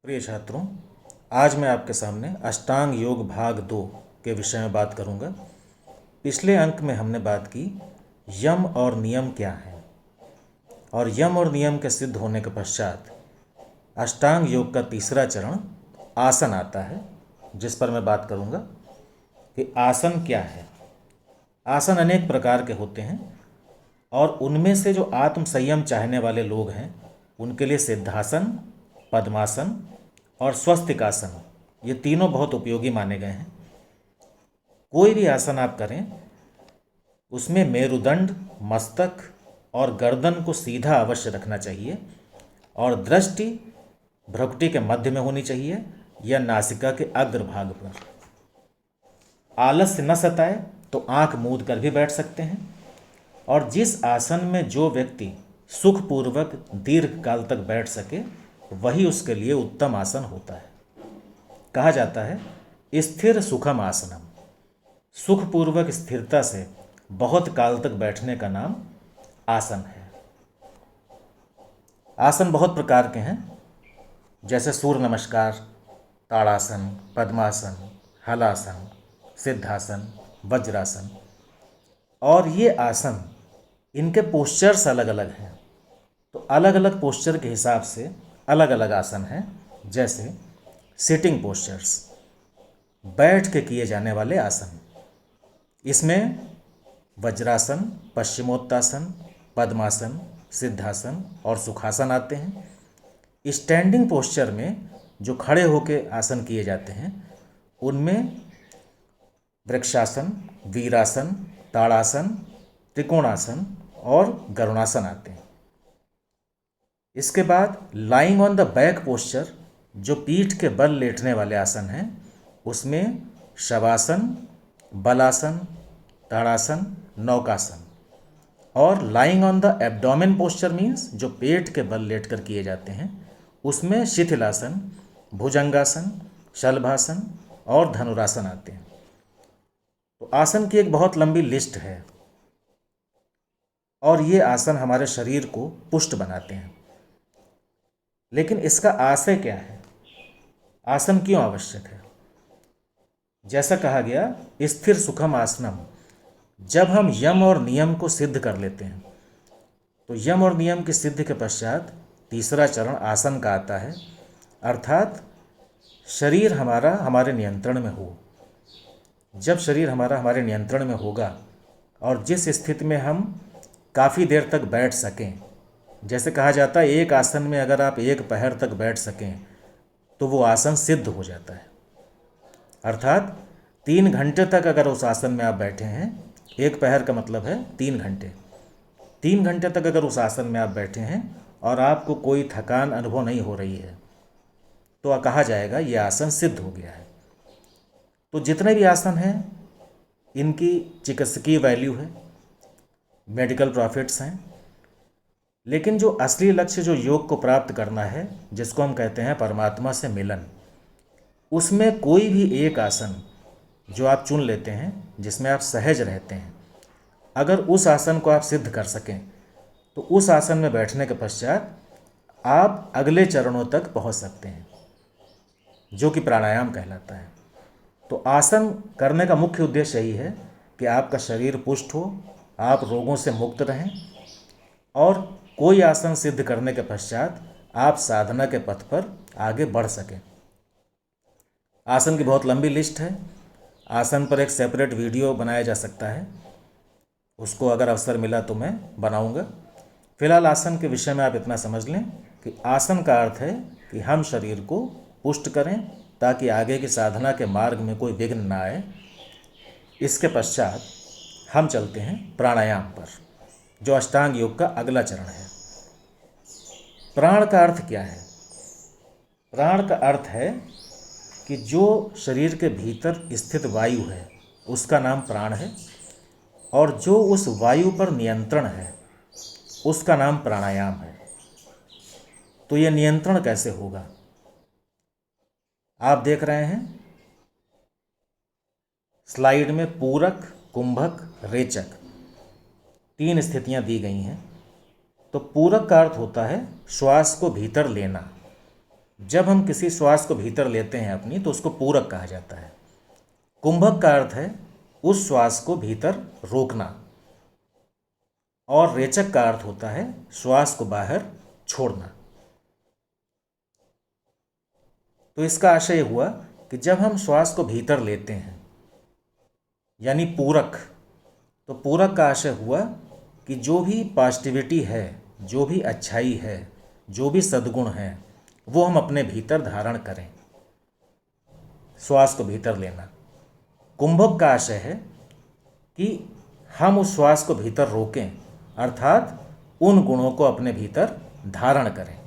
प्रिय छात्रों, आज मैं आपके सामने अष्टांग योग भाग 2 के विषय में बात करूंगा। पिछले अंक में हमने बात की यम और नियम क्या हैं, और यम और नियम के सिद्ध होने के पश्चात अष्टांग योग का तीसरा चरण आसन आता है, जिस पर मैं बात करूंगा कि आसन क्या है। आसन अनेक प्रकार के होते हैं और उनमें से जो आत्म संयम चाहने वाले लोग हैं उनके लिए सिद्धासन, पद्मासन और स्वस्तिकासन ये तीनों बहुत उपयोगी माने गए हैं। कोई भी आसन आप करें उसमें मेरुदंड, मस्तक और गर्दन को सीधा अवश्य रखना चाहिए और दृष्टि भ्रुकुटी के मध्य में होनी चाहिए या नासिका के अग्रभाग पर। आलस्य न सताए तो आंख मूंद कर भी बैठ सकते हैं। और जिस आसन में जो व्यक्ति सुखपूर्वक दीर्घ काल तक बैठ सके वही उसके लिए उत्तम आसन होता है। कहा जाता है स्थिर सुखम आसनम। सुखपूर्वक स्थिरता से बहुत काल तक बैठने का नाम आसन है। आसन बहुत प्रकार के हैं, जैसे सूर्य नमस्कार, ताड़ासन, पद्मासन, हलासन, सिद्धासन, वज्रासन। और ये आसन, इनके पोस्चर्स अलग अलग हैं, तो अलग अलग पोस्चर के हिसाब से अलग अलग आसन हैं। जैसे सिटिंग पोस्चर्स, बैठ के किए जाने वाले आसन, इसमें वज्रासन, पश्चिमोत्तासन, पद्मासन, सिद्धासन और सुखासन आते हैं। स्टैंडिंग पोस्चर में जो खड़े होकर आसन किए जाते हैं उनमें वृक्षासन, वीरासन, ताड़ासन, त्रिकोणासन और गरुणासन आते हैं। इसके बाद lying on the back posture, जो पीठ के बल लेटने वाले आसन हैं, उसमें शवासन, बलासन, ताड़ासन, नौकासन। और lying on the abdomen posture means जो पेट के बल लेटकर किए जाते हैं, उसमें शिथिलासन, भुजंगासन, शलभासन और धनुरासन आते हैं। तो आसन की एक बहुत लंबी लिस्ट है और ये आसन हमारे शरीर को पुष्ट बनाते हैं। लेकिन इसका आशय क्या है? आसन क्यों आवश्यक है? जैसा कहा गया स्थिर सुखम आसनम, जब हम यम और नियम को सिद्ध कर लेते हैं तो यम और नियम की सिद्धि के पश्चात तीसरा चरण आसन का आता है, अर्थात शरीर हमारा हमारे नियंत्रण में हो। जब शरीर हमारा हमारे नियंत्रण में होगा और जिस स्थिति में हम काफ़ी देर तक बैठ सकें, जैसे कहा जाता है एक आसन में अगर आप एक पहर तक बैठ सकें तो वो आसन सिद्ध हो जाता है। अर्थात 3 घंटे तक अगर उस आसन में आप बैठे हैं, एक पहर का मतलब है 3 घंटे, 3 घंटे तक अगर उस आसन में आप बैठे हैं और आपको कोई थकान अनुभव नहीं हो रही है तो कहा जाएगा ये आसन सिद्ध हो गया है। तो जितने भी आसन हैं इनकी चिकित्सकीय वैल्यू है, मेडिकल प्रॉफिट्स हैं, लेकिन जो असली लक्ष्य जो योग को प्राप्त करना है, जिसको हम कहते हैं परमात्मा से मिलन, उसमें कोई भी एक आसन जो आप चुन लेते हैं जिसमें आप सहज रहते हैं, अगर उस आसन को आप सिद्ध कर सकें तो उस आसन में बैठने के पश्चात आप अगले चरणों तक पहुंच सकते हैं, जो कि प्राणायाम कहलाता है। तो आसन करने का मुख्य उद्देश्य यही है कि आपका शरीर पुष्ट हो, आप रोगों से मुक्त रहें और कोई आसन सिद्ध करने के पश्चात आप साधना के पथ पर आगे बढ़ सकें। आसन की बहुत लंबी लिस्ट है, आसन पर एक सेपरेट वीडियो बनाया जा सकता है, उसको अगर अवसर मिला तो मैं बनाऊंगा। फिलहाल आसन के विषय में आप इतना समझ लें कि आसन का अर्थ है कि हम शरीर को पुष्ट करें ताकि आगे की साधना के मार्ग में कोई विघ्न ना आए। इसके पश्चात हम चलते हैं प्राणायाम पर, जो अष्टांग योग का अगला चरण है। प्राण का अर्थ क्या है? प्राण का अर्थ है कि जो शरीर के भीतर स्थित वायु है उसका नाम प्राण है, और जो उस वायु पर नियंत्रण है उसका नाम प्राणायाम है। तो यह नियंत्रण कैसे होगा? आप देख रहे हैं स्लाइड में पूरक, कुंभक, रेचक 3 स्थितियां दी गई हैं। तो पूरक का अर्थ होता है श्वास को भीतर लेना, जब हम किसी श्वास को भीतर लेते हैं अपनी तो उसको पूरक कहा जाता है। कुंभक का अर्थ है उस श्वास को भीतर रोकना, और रेचक का अर्थ होता है श्वास को बाहर छोड़ना। तो इसका आशय हुआ कि जब हम श्वास को भीतर लेते हैं यानी पूरक, तो पूरक का आशय हुआ कि जो भी पॉजिटिविटी है, जो भी अच्छाई है, जो भी सद्गुण है, वो हम अपने भीतर धारण करें, श्वास को भीतर लेना। कुंभक का आशय है कि हम उस श्वास को भीतर रोकें, अर्थात उन गुणों को अपने भीतर धारण करें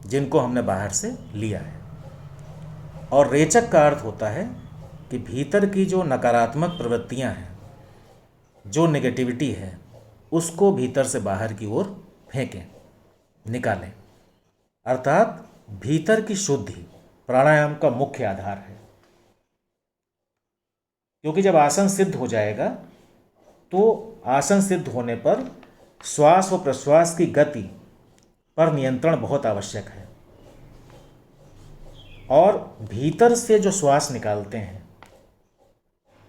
जिनको हमने बाहर से लिया है। और रेचक का अर्थ होता है कि भीतर की जो नकारात्मक प्रवृत्तियां हैं, जो नेगेटिविटी है, उसको भीतर से बाहर की ओर फेंकें, निकालें। अर्थात भीतर की शुद्धि प्राणायाम का मुख्य आधार है। क्योंकि जब आसन सिद्ध हो जाएगा तो आसन सिद्ध होने पर श्वास व प्रश्वास की गति पर नियंत्रण बहुत आवश्यक है। और भीतर से जो श्वास निकालते हैं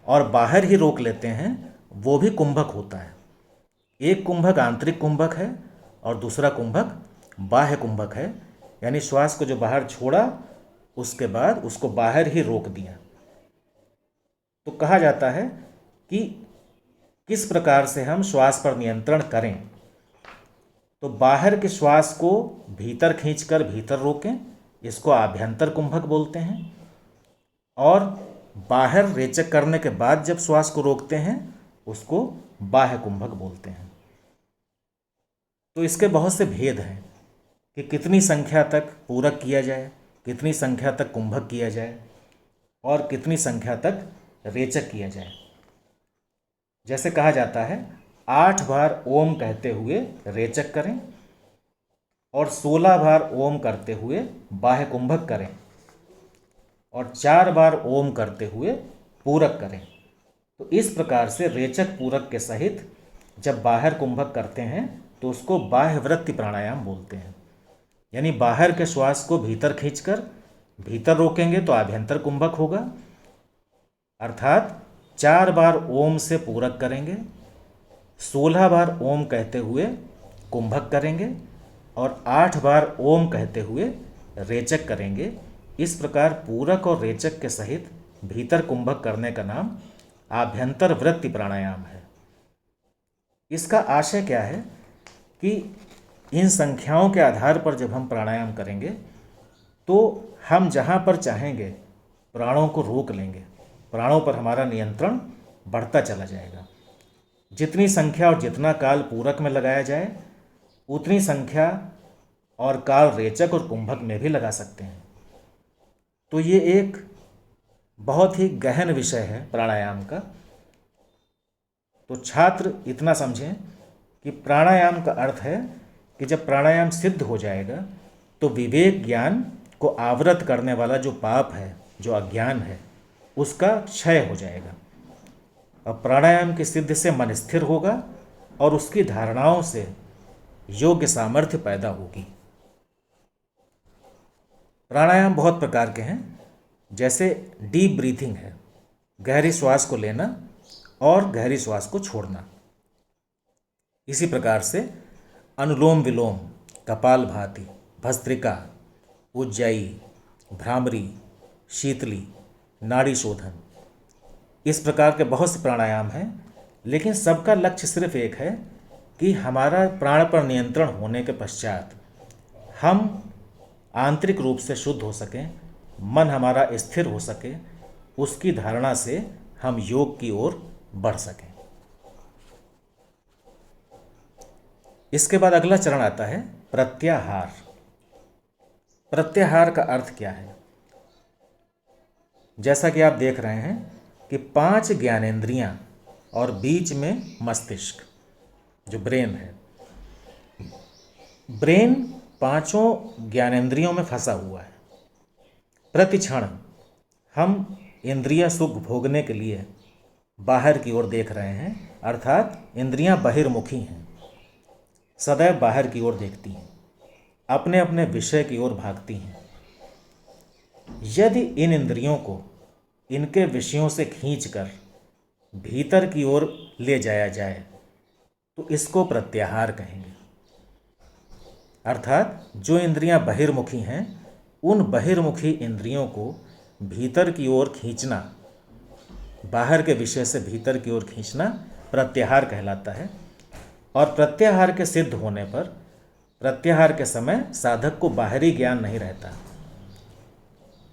और बाहर ही रोक लेते हैं, वो भी कुंभक होता है। एक कुंभक आंतरिक कुंभक है और दूसरा कुंभक बाह्य कुंभक है, यानी श्वास को जो बाहर छोड़ा उसके बाद उसको बाहर ही रोक दिया। तो कहा जाता है कि किस प्रकार से हम श्वास पर नियंत्रण करें। तो बाहर के श्वास को भीतर खींचकर भीतर रोकें, इसको आभ्यंतर कुंभक बोलते हैं। और बाहर रेचक करने के बाद जब श्वास को रोकते हैं उसको बाह्य कुंभक बोलते हैं। तो इसके बहुत से भेद हैं कि कितनी संख्या तक पूरक किया जाए, कितनी संख्या तक कुंभक किया जाए और कितनी संख्या तक रेचक किया जाए। जैसे कहा जाता है 8 बार ओम कहते हुए रेचक करें और 16 बार ओम करते हुए बाह्य कुंभक करें और 4 बार ओम करते हुए पूरक करें। तो इस प्रकार से रेचक पूरक के सहित जब बाहर कुंभक करते हैं तो उसको बाह्य वृत्ति प्राणायाम बोलते हैं। यानी बाहर के श्वास को भीतर खींचकर भीतर रोकेंगे तो आभ्यंतर कुंभक होगा, अर्थात 4 बार ओम से पूरक करेंगे, 16 बार ओम कहते हुए कुंभक करेंगे और 8 बार ओम कहते हुए रेचक करेंगे। इस प्रकार पूरक और रेचक के सहित भीतर कुंभक करने का नाम आभ्यंतर वृत्ति प्राणायाम है। इसका आशय क्या है कि इन संख्याओं के आधार पर जब हम प्राणायाम करेंगे तो हम जहाँ पर चाहेंगे प्राणों को रोक लेंगे, प्राणों पर हमारा नियंत्रण बढ़ता चला जाएगा। जितनी संख्या और जितना काल पूरक में लगाया जाए उतनी संख्या और काल रेचक और कुंभक में भी लगा सकते हैं। तो ये एक बहुत ही गहन विषय है प्राणायाम का। तो छात्र इतना समझें कि प्राणायाम का अर्थ है कि जब प्राणायाम सिद्ध हो जाएगा तो विवेक ज्ञान को आवृत करने वाला जो पाप है, जो अज्ञान है, उसका क्षय हो जाएगा। अब प्राणायाम की सिद्धि से मन स्थिर होगा और उसकी धारणाओं से योग्य सामर्थ्य पैदा होगी। प्राणायाम बहुत प्रकार के हैं, जैसे डीप ब्रीथिंग है, गहरी श्वास को लेना और गहरी श्वास को छोड़ना। इसी प्रकार से अनुलोम विलोम, कपालभाति, भस्त्रिका, उज्जाई, भ्रामरी, शीतली, नाड़ी शोधन, इस प्रकार के बहुत से प्राणायाम हैं। लेकिन सबका लक्ष्य सिर्फ एक है कि हमारा प्राण पर नियंत्रण होने के पश्चात हम आंतरिक रूप से शुद्ध हो सकें, मन हमारा स्थिर हो सके, उसकी धारणा से हम योग की ओर बढ़ सकें। इसके बाद अगला चरण आता है प्रत्याहार। प्रत्याहार का अर्थ क्या है? जैसा कि आप देख रहे हैं कि 5 ज्ञानेंद्रियां और बीच में मस्तिष्क जो ब्रेन है। ब्रेन 5 ज्ञानेंद्रियों में फंसा हुआ है। प्रति क्षण हम इंद्रिय सुख भोगने के लिए बाहर की ओर देख रहे हैं, अर्थात इंद्रियां बहिर्मुखी हैं, सदैव बाहर की ओर देखती हैं, अपने अपने विषय की ओर भागती हैं। यदि इन इंद्रियों को इनके विषयों से खींचकर भीतर की ओर ले जाया जाए तो इसको प्रत्याहार कहेंगे। अर्थात जो इंद्रियां बहिर्मुखी हैं उन बहिर्मुखी इंद्रियों को भीतर की ओर खींचना, बाहर के विषय से भीतर की ओर खींचना प्रत्याहार कहलाता है। और प्रत्याहार के सिद्ध होने पर प्रत्याहार के समय साधक को बाहरी ज्ञान नहीं रहता।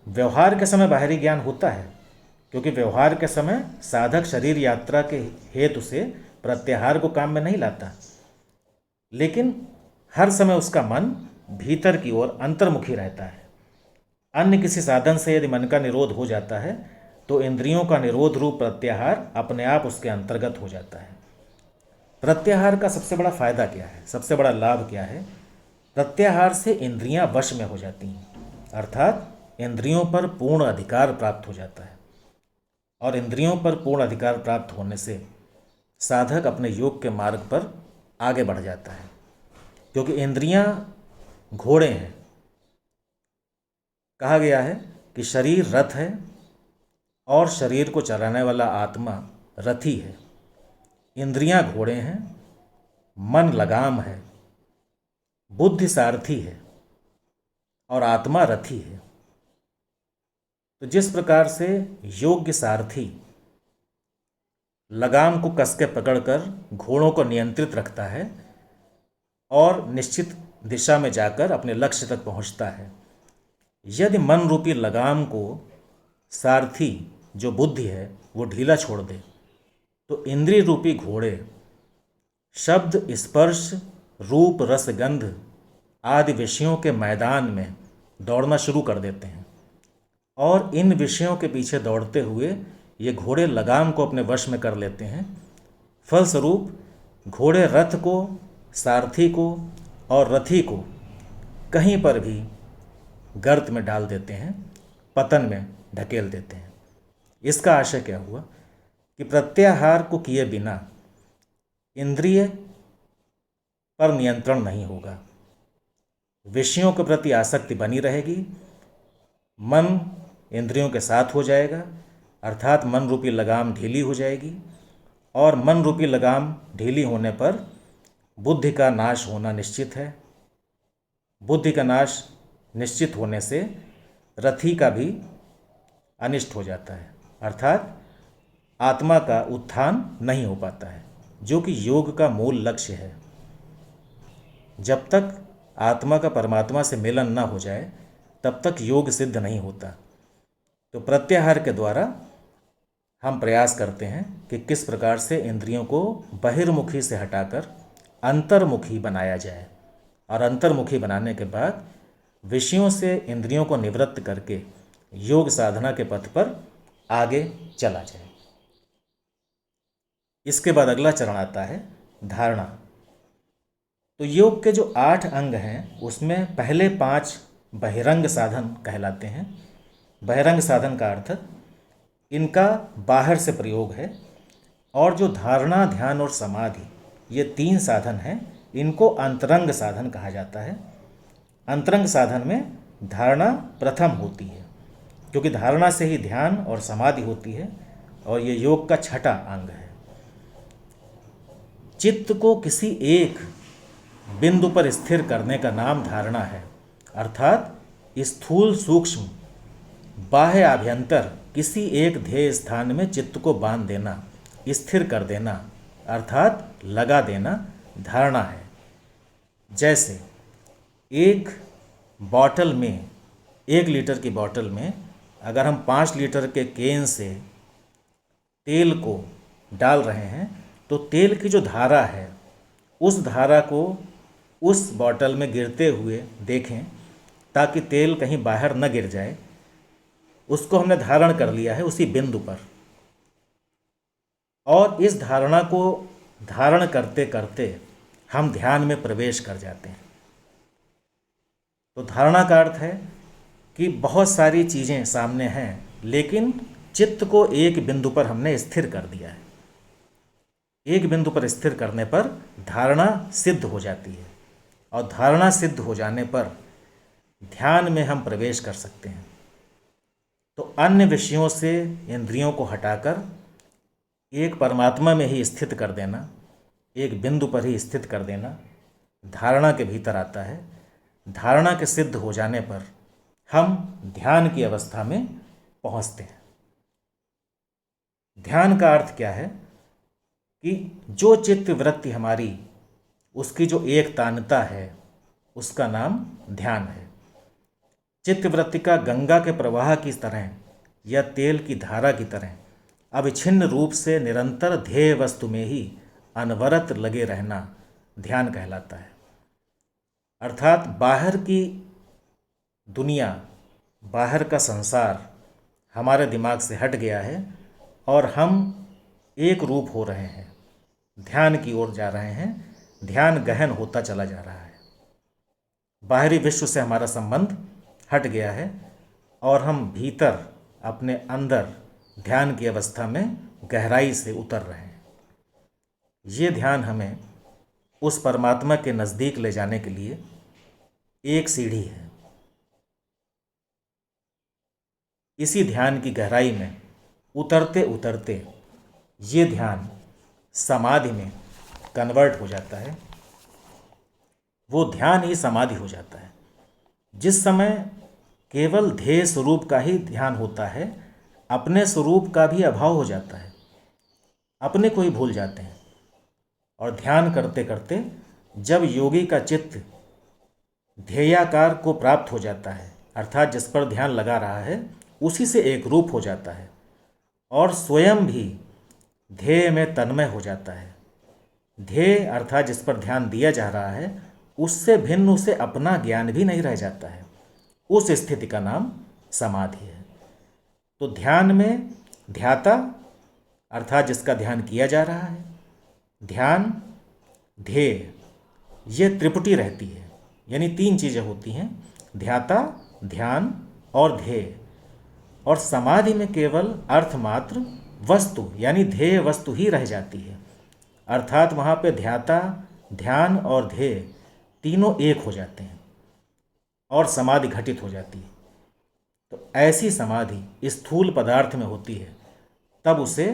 व्यवहार के समय बाहरी ज्ञान होता है, क्योंकि व्यवहार के समय साधक शरीर यात्रा के हेतु से प्रत्याहार को काम में नहीं लाता, लेकिन हर समय उसका मन भीतर की ओर अंतर्मुखी रहता है। अन्य किसी साधन से यदि मन का निरोध हो जाता है तो इंद्रियों का निरोध रूप प्रत्याहार अपने आप उसके अंतर्गत हो जाता है। प्रत्याहार का सबसे बड़ा फायदा क्या है, सबसे बड़ा लाभ क्या है? प्रत्याहार से इंद्रियां वश में हो जाती हैं, अर्थात इंद्रियों पर पूर्ण अधिकार प्राप्त हो जाता है। और इंद्रियों पर पूर्ण अधिकार प्राप्त होने से साधक अपने योग के मार्ग पर आगे बढ़ जाता है, क्योंकि इंद्रियां घोड़े हैं। कहा गया है कि शरीर रथ है और शरीर को चलाने वाला आत्मा रथी है। इंद्रियां घोड़े हैं, मन लगाम है, बुद्धि सारथी है और आत्मा रथी है। तो जिस प्रकार से योग्य सारथी लगाम को कसके पकड़कर घोड़ों को नियंत्रित रखता है और निश्चित दिशा में जाकर अपने लक्ष्य तक पहुंचता है, यदि मन रूपी लगाम को सारथी जो बुद्धि है वो ढीला छोड़ दे तो इंद्रिय रूपी घोड़े शब्द, स्पर्श, रूप, रस, गंध आदि विषयों के मैदान में दौड़ना शुरू कर देते हैं। और इन विषयों के पीछे दौड़ते हुए ये घोड़े लगाम को अपने वश में कर लेते हैं। फलस्वरूप घोड़े रथ को, सारथी को और रथी को कहीं पर भी गर्त में डाल देते हैं, पतन में ढकेल देते हैं। इसका आशय क्या हुआ कि प्रत्याहार को किए बिना इंद्रिय पर नियंत्रण नहीं होगा, विषयों के प्रति आसक्ति बनी रहेगी, मन इंद्रियों के साथ हो जाएगा, अर्थात मन रूपी लगाम ढीली हो जाएगी। और मन रूपी लगाम ढीली होने पर बुद्धि का नाश होना निश्चित है। बुद्धि का नाश निश्चित होने से रथी का भी अनिष्ट हो जाता है, अर्थात आत्मा का उत्थान नहीं हो पाता है, जो कि योग का मूल लक्ष्य है। जब तक आत्मा का परमात्मा से मिलन न हो जाए तब तक योग सिद्ध नहीं होता। तो प्रत्याहार के द्वारा हम प्रयास करते हैं कि किस प्रकार से इंद्रियों को बहिर्मुखी से हटाकर अंतर्मुखी बनाया जाए, और अंतर्मुखी बनाने के बाद विषयों से इंद्रियों को निवृत्त करके योग साधना के पथ पर आगे चला जाए। इसके बाद अगला चरण आता है धारणा। तो योग के जो 8 अंग हैं उसमें पहले 5 बहिरंग साधन कहलाते हैं। बहिरंग साधन का अर्थ इनका बाहर से प्रयोग है, और जो धारणा, ध्यान और समाधि ये 3 साधन हैं, इनको अंतरंग साधन कहा जाता है। अंतरंग साधन में धारणा प्रथम होती है, क्योंकि धारणा से ही ध्यान और समाधि होती है, और ये योग का 6ठा अंग है। चित्त को किसी एक बिंदु पर स्थिर करने का नाम धारणा है, अर्थात स्थूल, सूक्ष्म, बाह्य, आभ्यंतर किसी एक ध्येय स्थान में चित्त को बांध देना, स्थिर कर देना, अर्थात लगा देना धारणा है। जैसे एक बॉटल में, 1 लीटर की बॉटल में अगर हम 5 लीटर के केन से तेल को डाल रहे हैं तो तेल की जो धारा है उस धारा को उस बॉटल में गिरते हुए देखें, ताकि तेल कहीं बाहर न गिर जाए। उसको हमने धारण कर लिया है उसी बिंदु पर, और इस धारणा को धारण करते करते हम ध्यान में प्रवेश कर जाते हैं। तो धारणा का अर्थ है कि बहुत सारी चीज़ें सामने हैं, लेकिन चित्त को एक बिंदु पर हमने स्थिर कर दिया है। एक बिंदु पर स्थिर करने पर धारणा सिद्ध हो जाती है, और धारणा सिद्ध हो जाने पर ध्यान में हम प्रवेश कर सकते हैं। अन्य विषयों से इंद्रियों को हटाकर एक परमात्मा में ही स्थित कर देना, एक बिंदु पर ही स्थित कर देना धारणा के भीतर आता है। धारणा के सिद्ध हो जाने पर हम ध्यान की अवस्था में पहुंचते हैं। ध्यान का अर्थ क्या है कि जो चित्त वृत्ति हमारी, उसकी जो एक तानता है, उसका नाम ध्यान है। चित्त वृत्ति का गंगा के प्रवाह की तरह या तेल की धारा की तरह अविच्छिन्न रूप से निरंतर ध्येय वस्तु में ही अनवरत लगे रहना ध्यान कहलाता है। अर्थात बाहर की दुनिया, बाहर का संसार हमारे दिमाग से हट गया है और हम एक रूप हो रहे हैं, ध्यान की ओर जा रहे हैं। ध्यान गहन होता चला जा रहा है। बाहरी विश्व से हमारा संबंध हट गया है और हम भीतर अपने अंदर ध्यान की अवस्था में गहराई से उतर रहे हैं। ये ध्यान हमें उस परमात्मा के नज़दीक ले जाने के लिए एक सीढ़ी है। इसी ध्यान की गहराई में उतरते उतरते ये ध्यान समाधि में कन्वर्ट हो जाता है। वो ध्यान ही समाधि हो जाता है। जिस समय केवल ध्येय स्वरूप का ही ध्यान होता है, अपने स्वरूप का भी अभाव हो जाता है, अपने को ही भूल जाते हैं। और ध्यान करते करते जब योगी का चित्त ध्येयाकार को प्राप्त हो जाता है, अर्थात जिस पर ध्यान लगा रहा है उसी से एक रूप हो जाता है और स्वयं भी ध्येय में तन्मय हो जाता है। ध्येय अर्थात जिस पर ध्यान दिया जा रहा है उससे भिन्न उसे अपना ज्ञान भी नहीं रह जाता है। उस स्थिति का नाम समाधि है। तो ध्यान में ध्याता अर्थात जिसका ध्यान किया जा रहा है, ध्यान, ध्येय, ये त्रिपुटी रहती है। यानी तीन चीज़ें होती हैं, ध्याता, ध्यान और ध्येय। और समाधि में केवल अर्थमात्र वस्तु यानी ध्येय वस्तु ही रह जाती है। अर्थात वहाँ पे ध्याता, ध्यान और ध्येय तीनों एक हो जाते हैं और समाधि घटित हो जाती है। तो ऐसी समाधि स्थूल पदार्थ में होती है, तब उसे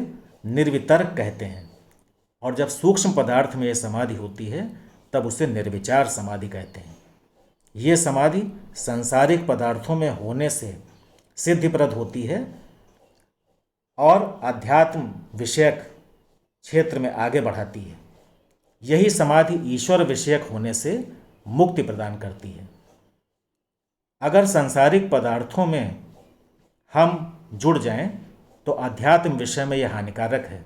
निर्वितर्क कहते हैं। और जब सूक्ष्म पदार्थ में यह समाधि होती है तब उसे निर्विचार समाधि कहते हैं। ये समाधि सांसारिक पदार्थों में होने से सिद्धिप्रद होती है और अध्यात्म विषयक क्षेत्र में आगे बढ़ाती है। यही समाधि ईश्वर विषयक होने से मुक्ति प्रदान करती है। अगर सांसारिक पदार्थों में हम जुड़ जाएं तो अध्यात्म विषय में यह हानिकारक है,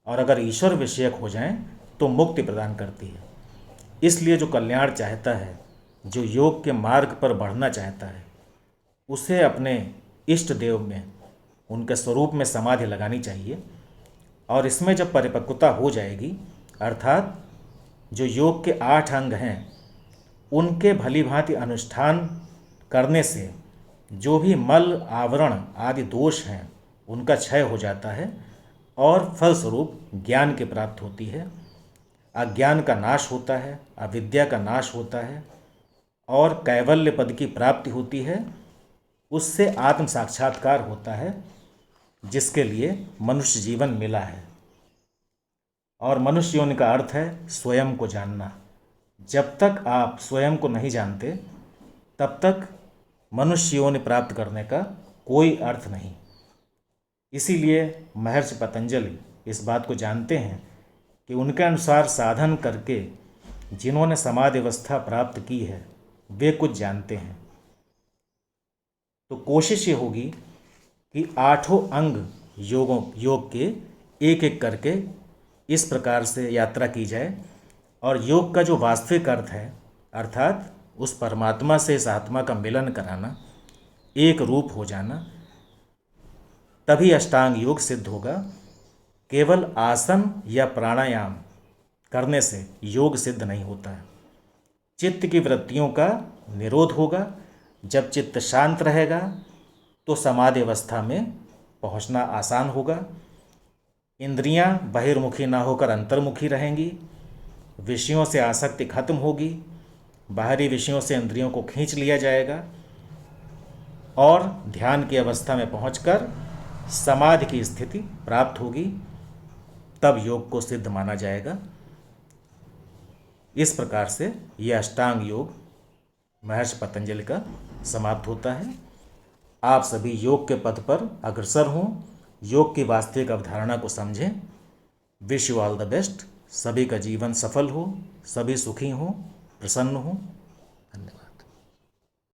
और अगर ईश्वर विषयक हो जाएं तो मुक्ति प्रदान करती है। इसलिए जो कल्याण चाहता है, जो योग के मार्ग पर बढ़ना चाहता है, उसे अपने इष्ट देव में, उनके स्वरूप में समाधि लगानी चाहिए। और इसमें जब परिपक्वता हो जाएगी, अर्थात जो योग के 8 अंग हैं उनके भली भांति अनुष्ठान करने से जो भी मल, आवरण आदि दोष हैं उनका क्षय हो जाता है और फलस्वरूप ज्ञान की प्राप्ति होती है। अज्ञान का नाश होता है, अविद्या का नाश होता है और कैवल्य पद की प्राप्ति होती है। उससे आत्म साक्षात्कार होता है जिसके लिए मनुष्य जीवन मिला है। और मनुष्य योनि का अर्थ है स्वयं को जानना। जब तक आप स्वयं को नहीं जानते तब तक मनुष्य योनि प्राप्त करने का कोई अर्थ नहीं। इसीलिए महर्षि पतंजलि इस बात को जानते हैं कि उनके अनुसार साधन करके जिन्होंने समाधि अवस्था प्राप्त की है वे कुछ जानते हैं। तो कोशिश ये होगी कि 8 अंग योग के एक एक करके इस प्रकार से यात्रा की जाए और योग का जो वास्तविक अर्थ है, अर्थात उस परमात्मा से इस आत्मा का मिलन कराना, एक रूप हो जाना, तभी अष्टांग योग सिद्ध होगा। केवल आसन या प्राणायाम करने से योग सिद्ध नहीं होता है। चित्त की वृत्तियों का निरोध होगा। जब चित्त शांत रहेगा तो समाधि अवस्था में पहुंचना आसान होगा। इंद्रियां बहिर्मुखी ना होकर अंतर्मुखी रहेंगी। विषयों से आसक्ति खत्म होगी। बाहरी विषयों से इंद्रियों को खींच लिया जाएगा और ध्यान की अवस्था में पहुंचकर समाधि की स्थिति प्राप्त होगी, तब योग को सिद्ध माना जाएगा। इस प्रकार से यह अष्टांग योग महर्षि पतंजलि का समाप्त होता है। आप सभी योग के पथ पर अग्रसर हों, योग की वास्तविक अवधारणा को समझें। Wish you all the best. सभी का जीवन सफल हो, सभी सुखी हों, प्रसन्न हों।